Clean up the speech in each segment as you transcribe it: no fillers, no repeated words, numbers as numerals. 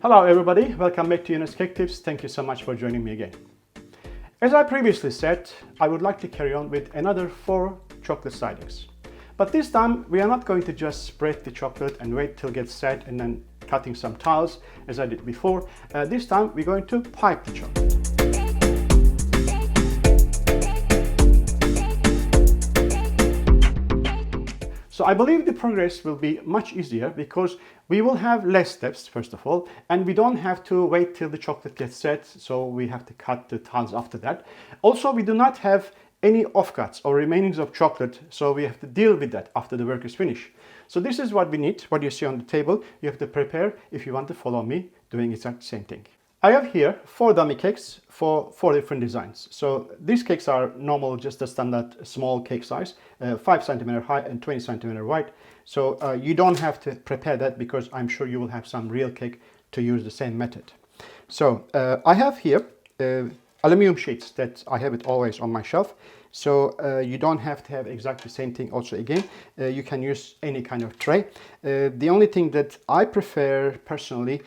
Hello everybody, welcome back to Yunus Cake Tips. Thank you so much for joining me again. As I previously said, I would like to carry on with another 4 chocolate sidings. But this time we are not going to just spread the chocolate and wait till it gets set and then cutting some tiles as I did before. This time we're going to pipe the chocolate. So I believe the progress will be much easier because we will have less steps first of all, and we don't have to wait till the chocolate gets set, so we have to cut the tiles after that. Also, we do not have any offcuts or remainings of chocolate, so we have to deal with that after the work is finished. So this is what we need, what you see on the table. You have to prepare if you want to follow me doing exactly the same thing. I have here 4 dummy cakes for 4 different designs. So these cakes are normal, just a standard small cake size, 5 centimeter high and 20 centimeter wide. So you don't have to prepare that because I'm sure you will have some real cake to use the same method. So I have here aluminum sheets that I have it always on my shelf. So you don't have to have exactly the same thing also again. You can use any kind of tray. The only thing that I prefer personally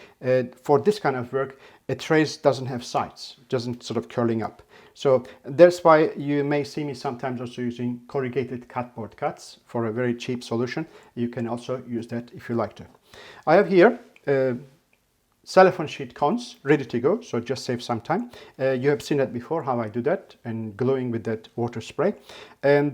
for this kind of work, a tray doesn't have sides, doesn't sort of curling up. So that's why you may see me sometimes also using corrugated cardboard cuts for a very cheap solution. You can also use that if you like to. I have here cellophane sheet cones ready to go, so just save some time. You have seen that before, how I do that, and gluing with that water spray. And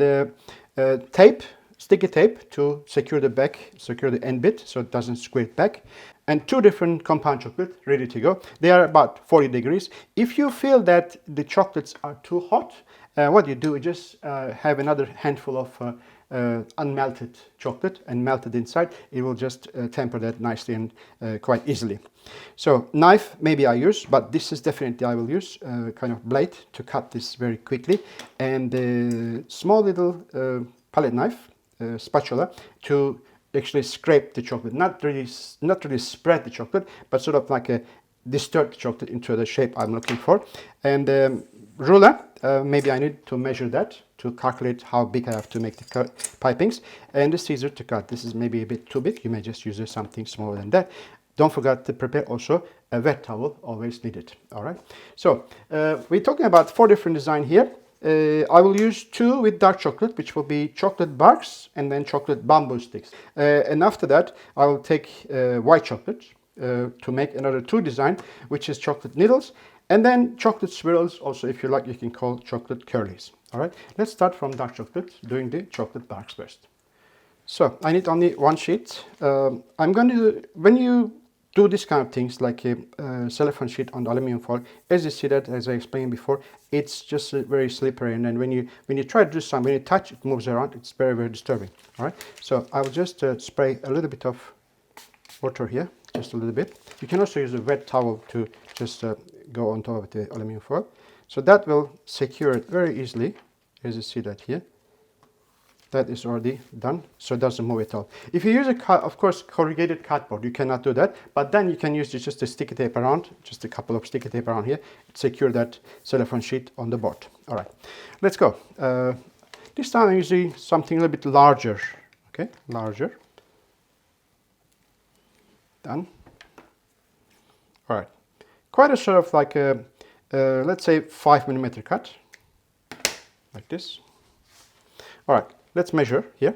tape, sticky tape to secure the back, secure the end bit so it doesn't squirt back. And 2 different compound chocolate ready to go. They are about 40 degrees. If you feel that the chocolates are too hot, what you do is just have another handful of unmelted chocolate and melted inside. It will just temper that nicely and quite easily. So knife maybe I use, but this is definitely I will use kind of blade to cut this very quickly, and small little palette knife, spatula, to actually scrape the chocolate, not really spread the chocolate, but sort of like a distort the chocolate into the shape I'm looking for. And ruler, maybe I need to measure that to calculate how big I have to make the pipings, and the scissor to cut. This is maybe a bit too big. You may just use something smaller than that. Don't forget to prepare also a wet towel, always needed. All right. So we're talking about 4 different designs here. I will use 2 with dark chocolate, which will be chocolate barks and then chocolate bamboo sticks. And after that, I will take white chocolate to make another 2 design, which is chocolate needles, and then chocolate swirls. Also, if you like, you can call chocolate curlies. All right. Let's start from dark chocolate, doing the chocolate barks first. So I need only 1 sheet. I'm going to, when you do this kind of things like a cellophane sheet on the aluminum foil, as you see that, as I explained before, it's just very slippery, and then when you try to do something, when you touch, it moves around. It's very, very disturbing. All right. So I will just spray a little bit of water here, just a little bit. You can also use a wet towel to just go on top of the aluminum foil. So that will secure it very easily, as you see that here. That is already done, so it doesn't move at all. If you use of course, corrugated cardboard, you cannot do that, but then you can use just a sticky tape around, just a couple of sticky tape around here, secure that cellophane sheet on the board. All right, let's go. This time I'm using something a little bit larger, okay, larger. Done. All right, quite a sort of like a, let's say 5 millimeter cut, like this. All right. Let's measure here.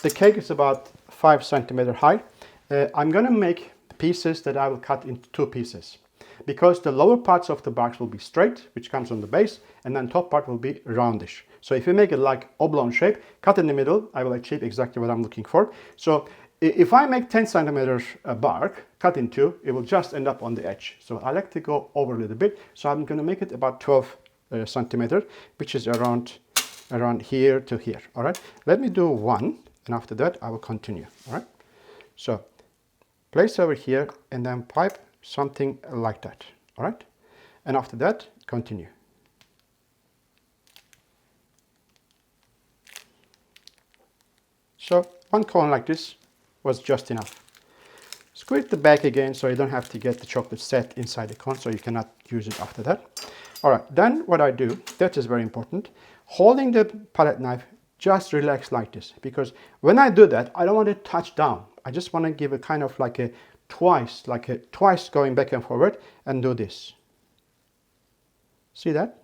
The cake is about 5 centimeter high. I'm going to make pieces that I will cut into 2 pieces, because the lower parts of the box will be straight, which comes on the base, and then top part will be roundish. So if you make it like oblong shape, cut in the middle, I will achieve exactly what I'm looking for. So if I make 10 centimeters bark, cut in 2, it will just end up on the edge. So I like to go over a little bit. So I'm going to make it about 12 centimeters, which is around here to here. All right, let me do 1, and after that I will continue. All right, so place over here and then pipe something like that. All right, and after that continue. So 1 cone like this was just enough. Squeeze the back again so you don't have to get the chocolate set inside the cone, so you cannot use it after that. All right, then what I do, that is very important, holding the palette knife, just relax like this, because when I do that, I don't want to touch down. I just want to give a kind of like a twice, twice going back and forward, and do this. See that?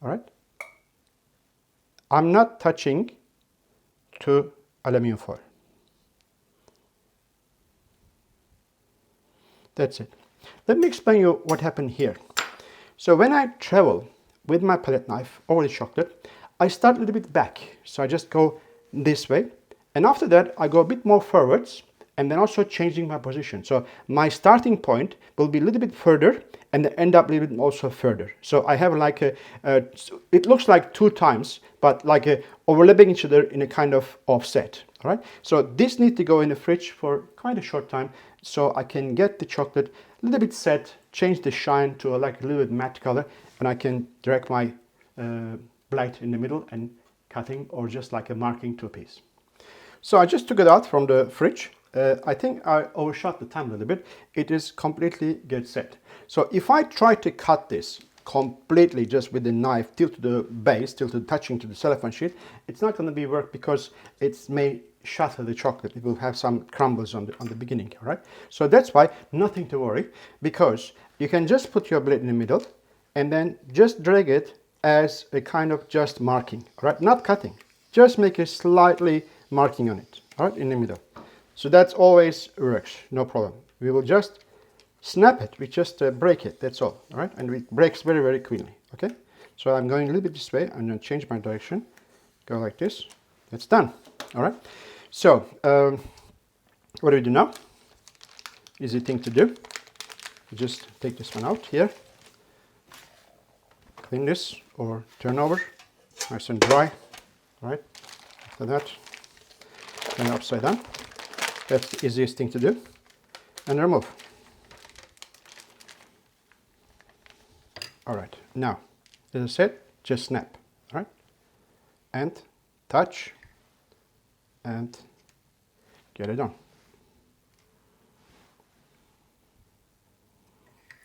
All right. I'm not touching to aluminum foil. That's it. Let me explain you what happened here. So when I travel with my palette knife over the chocolate, I start a little bit back. So I just go this way. And after that, I go a bit more forwards and then also changing my position. So my starting point will be a little bit further and end up a little bit also further. So I have like it looks like 2 times, but like overlapping each other in a kind of offset. All right. So this needs to go in the fridge for quite a short time, so I can get the chocolate a little bit set, change the shine to like a little bit matte color, and I can direct my blade in the middle and cutting, or just like a marking to a piece. So I just took it out from the fridge. I think I overshot the time a little bit. It is completely get set. So if I try to cut this completely just with the knife till to the base, till to touching to the cellophane sheet, it's not going to be work, because it may shatter the chocolate. It will have some crumbles on the beginning. All right. So that's why nothing to worry, because you can just put your blade in the middle and then just drag it as a kind of just marking. All right. Not cutting. Just make a slightly marking on it. All right, in the middle. So that always works. No problem. We will just snap it. We just break it. That's all. All right. And it breaks very, very cleanly. Okay. So I'm going a little bit this way. I'm going to change my direction. Go like this. That's done. All right. So what do we do now? Easy thing to do. You just take this one out here. Clean this or turn over. Nice and dry. All right. After that, turn it upside down. That's the easiest thing to do. And remove. All right. Now, as I said, just snap. All right. And touch. And get it on.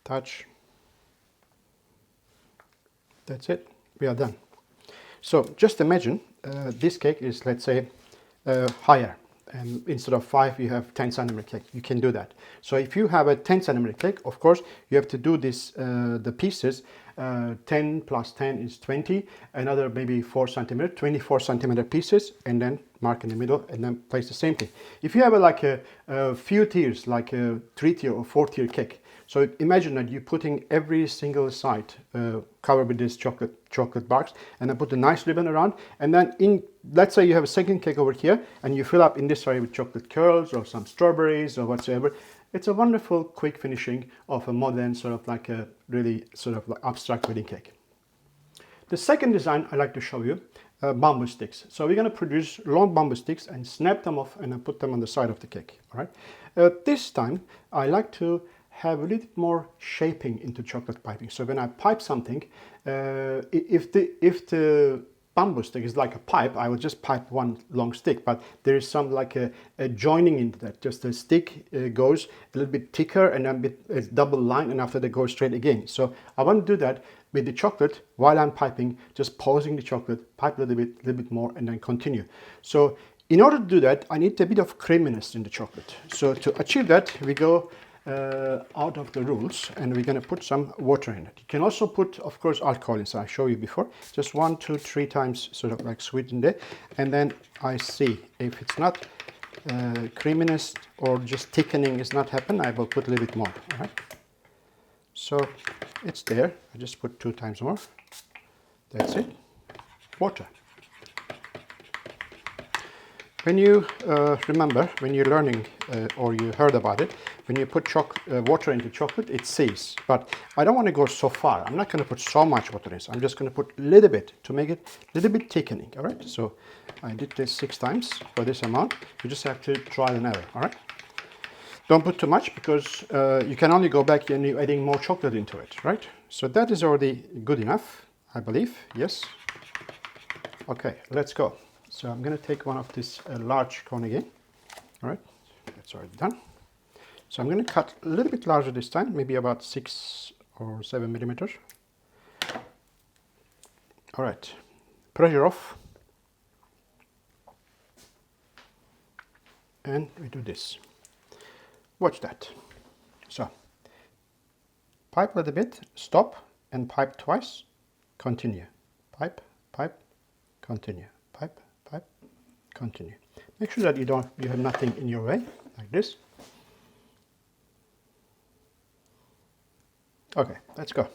Touch. That's it. We are done. So just imagine this cake is, let's say, higher. And instead of 5, you have 10 centimeter cake. You can do that. So if you have a 10 centimeter cake, of course, you have to do this, the pieces. 10 plus 10 is 20. Another maybe 4 centimeter, 24 centimeter pieces, and then mark in the middle, and then place the same thing. If you have like a few tiers, like a 3-tier or 4-tier cake, so imagine that you're putting every single side covered with this chocolate box, and then put a nice ribbon around, and then let's say you have a second cake over here, and you fill up in this area with chocolate curls or some strawberries or whatsoever. It's a wonderful quick finishing of a modern sort of like a really sort of like abstract wedding cake. The second design I like to show you, bamboo sticks. So we're going to produce long bamboo sticks and snap them off and then put them on the side of the cake. All right. This time I like to have a little more shaping into chocolate piping. So when I pipe something, if the bamboo stick is like a pipe, I will just pipe one long stick, but there is some like a joining into that. Just the stick goes a little bit thicker and then a double line, and after that goes straight again. So I want to do that with the chocolate while I'm piping, just pausing the chocolate, pipe a little bit more, and then continue. So in order to do that, I need a bit of creaminess in the chocolate. So to achieve that, we go out of the rules, and we're going to put some water in it. You can also put, of course, alcohol inside. I showed you before. Just 1, 2, 3 times sort of like sweeten it, and then I see if it's not creaminess or just thickening is not happen, I will put a little bit more. All right. So it's there. I just put 2 times more. That's it. Water. When you remember, when you're learning or you heard about it, when you put water into chocolate, it seizes. But I don't want to go so far. I'm not going to put so much water in. I'm just going to put a little bit to make it a little bit thickening. All right. So I did this 6 times for this amount. You just have to trial and error. All right. Don't put too much, because you can only go back and you're adding more chocolate into it. Right. So that is already good enough, I believe. Yes. Okay. Let's go. So I'm going to take one of this large cone again. All right, that's already done. So I'm going to cut a little bit larger this time, maybe about 6 or 7 millimeters. All right, pressure off. And we do this. Watch that. So pipe a little bit, stop, and pipe twice, continue. Pipe, pipe, continue. Pipe, pipe, continue. Make sure that you have nothing in your way, like this. Okay, let's go.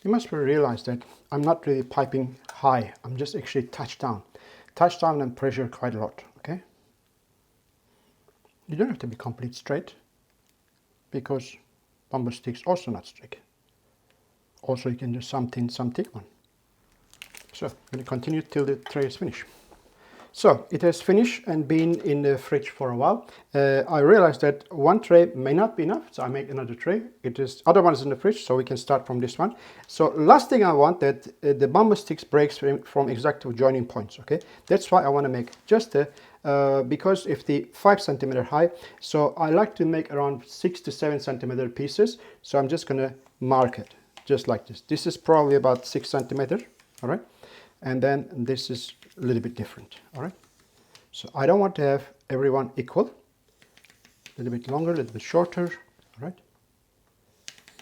You must realize that I'm not really piping high, I'm just actually touch down and pressure quite a lot, okay? You don't have to be complete straight, because bamboo sticks also not straight. Also you can do some thin, some thick one. So I'm going to continue till the tray is finished. So it has finished and been in the fridge for a while. I realized that one tray may not be enough, so I make another tray. Other one is in the fridge, so we can start from this one. So last thing I want that the bamboo sticks breaks from exact joining points. Okay, that's why I want to make just because if the 5 centimeter high, so I like to make around 6 to 7 centimeter pieces. So I'm just going to mark it just like this. This is probably about 6 centimeter. All right. And then this is a little bit different, all right? So I don't want to have everyone equal. A little bit longer, a little bit shorter, all right?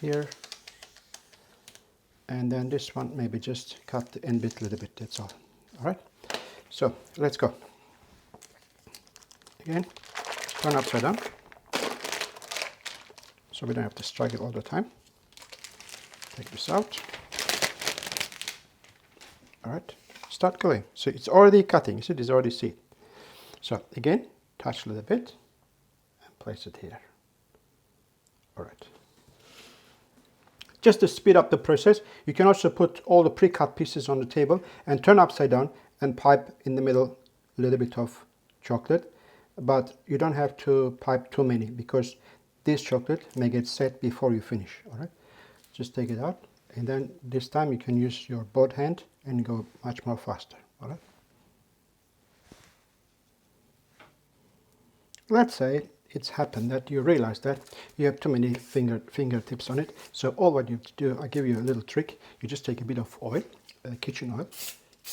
Here. And then this one, maybe just cut the end bit a little bit, that's all right? So let's go. Again, turn upside down. So we don't have to strike it all the time. Take this out. All right, start going. So it's already cutting, you see, it's already seed. So again, touch a little bit and place it here. All right. Just to speed up the process, you can also put all the pre-cut pieces on the table and turn upside down and pipe in the middle a little bit of chocolate. But you don't have to pipe too many because this chocolate may get set before you finish. All right, just take it out. And then this time you can use your both hand and go much more faster, all right? Let's say it's happened that you realize that you have too many fingertips on it. So all what you have to do, I give you a little trick. You just take a bit of oil, kitchen oil,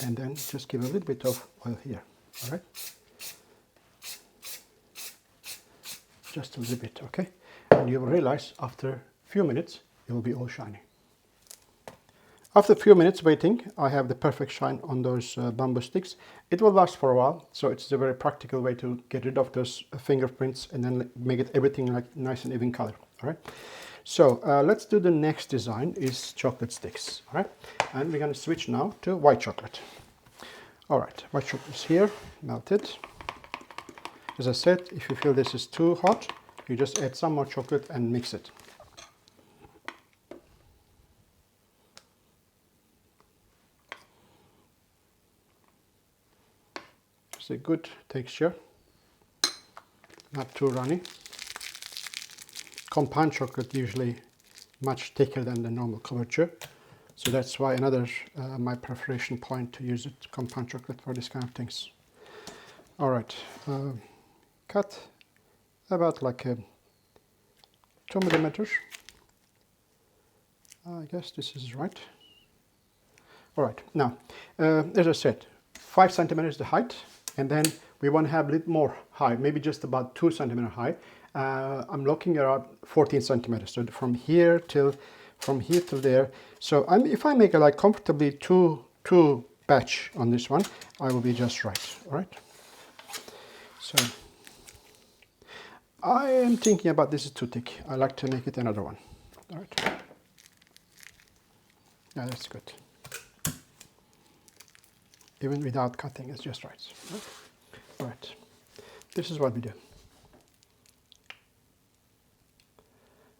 and then just give a little bit of oil here, all right? Just a little bit, okay? And you will realize after a few minutes, it will be all shiny. After a few minutes waiting, I have the perfect shine on those bamboo sticks. It will last for a while, so it's a very practical way to get rid of those fingerprints and then make it everything like nice and even color. All right. So let's do the next design is chocolate sticks. All right, and we're going to switch now to white chocolate. All right, white chocolate is here, melted. As I said, if you feel this is too hot, you just add some more chocolate and mix it. A good texture, not too runny. Compound chocolate usually much thicker than the normal couverture, so that's why another my preparation point to use it compound chocolate for this kind of things. All right, cut about like 2 millimeters. I guess this is right. All right, now as I said, 5 centimeters the height. And then we want to have a little more high, maybe just about 2 centimeters high. I'm looking around 14 centimeters. So from here till there. So if I make it like comfortably two batch on this one, I will be just right. All right. So I am thinking about this is too thick. I like to make it another one. All right. Yeah, that's good. Even without cutting, it's just right. All right, this is what we do.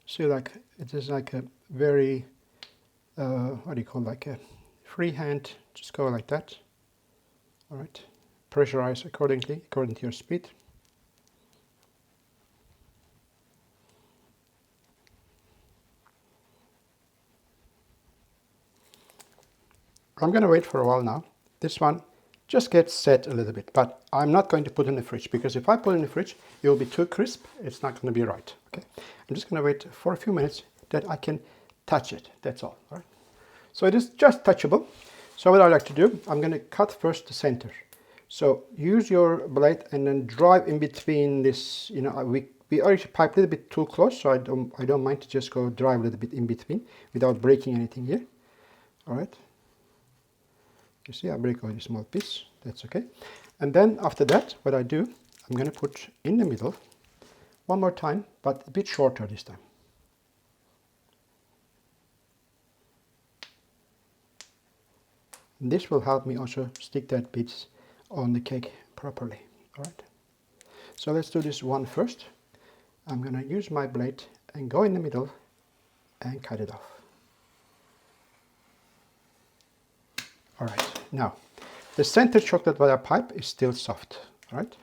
See, like it is like a very, what do you call it? Like a free hand. Just go like that. All right, pressurize according to your speed. I'm going to wait for a while now. This one just gets set a little bit, but I'm not going to put it in the fridge because if I put it in the fridge, it will be too crisp. It's not going to be right. Okay, I'm just going to wait for a few minutes that I can touch it. That's all. All right. So it is just touchable. So what I like to do, I'm going to cut first the center. So use your blade and then drive in between this. You know, we we already piped a little bit too close, so I don't mind to just go drive a little bit in between without breaking anything here. All right. You see, I break only a small piece. That's okay. And then after that, what I do, I'm going to put in the middle one more time, but a bit shorter this time. And this will help me also stick that bits on the cake properly. All right. So let's do this one first. I'm going to use my blade and go in the middle and cut it off. All right. Now, the center chocolate that I pipe is still soft. All right.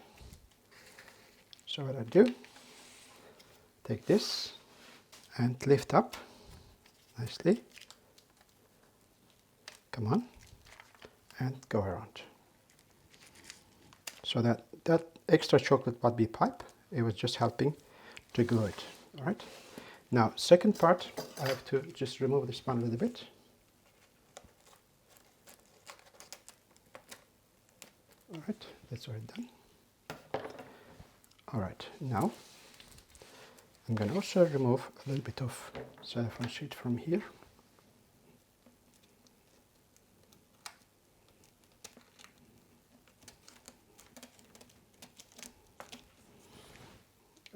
So what I do, take this and lift up nicely. Come on. And go around. So that extra chocolate what we pipe, it was just helping to glue it. All right. Now, second part, I have to just remove the spun a little bit. All right, that's already done. All right, now I'm going to also remove a little bit of cellophane sheet from here.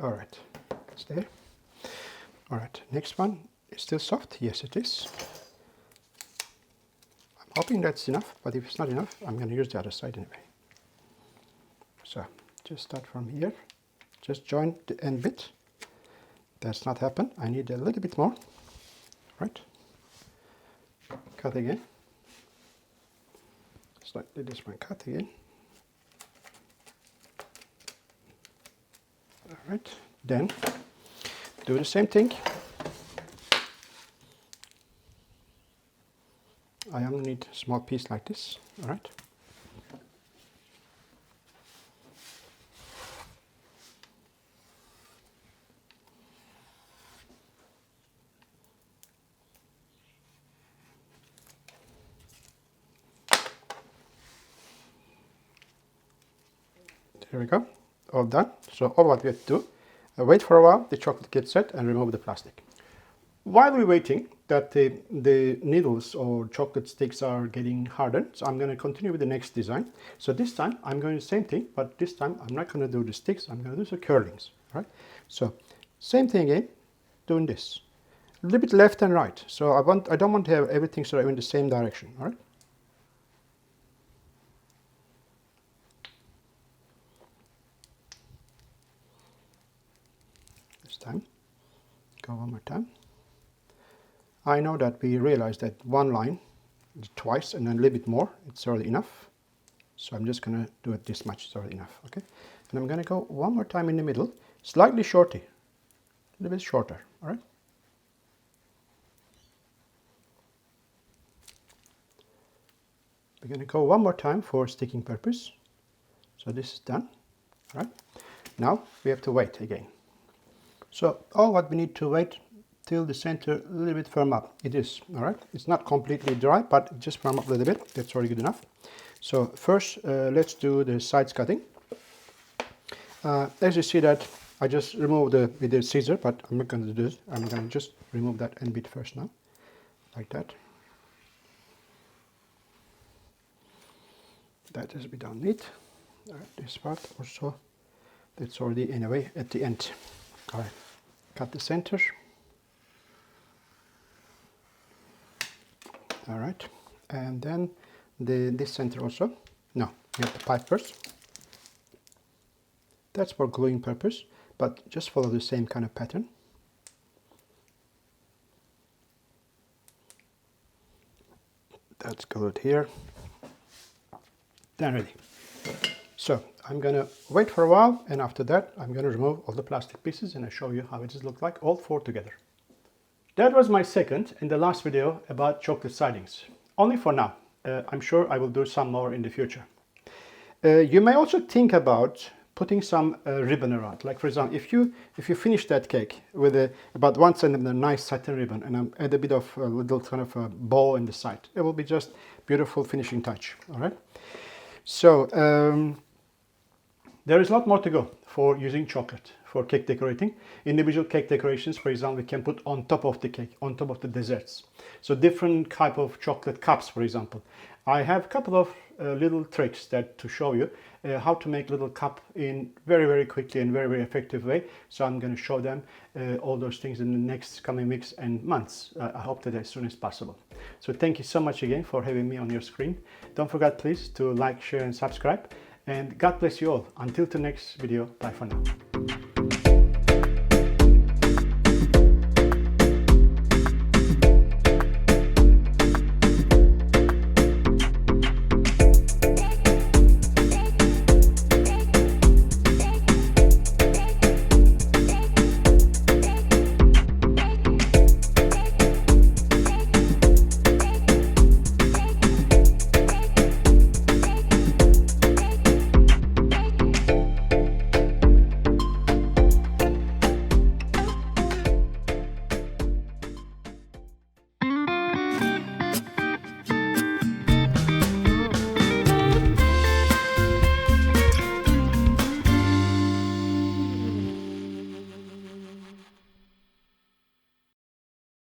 All right, it's there. All right, next one is still soft. Yes, it is. I'm hoping that's enough, but if it's not enough, I'm going to use the other side anyway. So just start from here. Just join the end bit. That's not happened. I need a little bit more. Right. Cut again. Slightly this one. Cut again. All right. Then do the same thing. I only need a small piece like this. All right. Here we go, all done. So all what we have to do, wait for a while, the chocolate gets set and remove the plastic. While we're waiting that the needles or chocolate sticks are getting hardened, so I'm going to continue with the next design. So this time I'm going to do the same thing, but this time I'm not going to do the sticks, I'm going to do the curlings. Right? So same thing again, doing this. A little bit left and right. So I don't want to have everything sort of in the same direction. All right? Time. Go one more time. I know that we realized that one line twice and then a little bit more, it's already enough. So I'm just going to do it this much, it's already enough. Okay. And I'm going to go one more time in the middle, slightly shorter, a little bit shorter. All right. We're going to go one more time for sticking purpose. So this is done. All right. Now we have to wait again. So all what we need to wait till the center a little bit firm up. It is, all right? It's not completely dry, but just firm up a little bit. That's already good enough. So first, let's do the sides cutting. As you see that, I just removed with the scissor, but I'm not going to do this. I'm going to just remove that end bit first now, like that. That is we don't need. All right, this part also, that's already anyway at the end. All right, cut the center. All right, and then this center also. No, you have to pipe first. That's for gluing purpose, but just follow the same kind of pattern. That's glued here. Then ready. So I'm going to wait for a while, and after that I'm going to remove all the plastic pieces and I'll show you how it just looks like, all four together. That was my second and the last video about chocolate sidings. Only for now. I'm sure I will do some more in the future. You may also think about putting some ribbon around. Like for example, if you finish that cake with about 1 centimeter nice satin ribbon and add a bit of a little kind of a bow in the side, it will be just beautiful finishing touch. All right. So there is a lot more to go. for using chocolate for cake decorating. Individual cake decorations, for example, we can put on top of the cake, on top of the desserts. So different type of chocolate cups, for example. I have a couple of little tricks that to show you how to make little cup in very quickly and very effective way. So I'm going to show them all those things in the next coming weeks and months. I hope that as soon as possible. So thank you so much again for having me on your screen. Don't forget please to like, share and subscribe. And God bless you all. Until the next video, bye for now.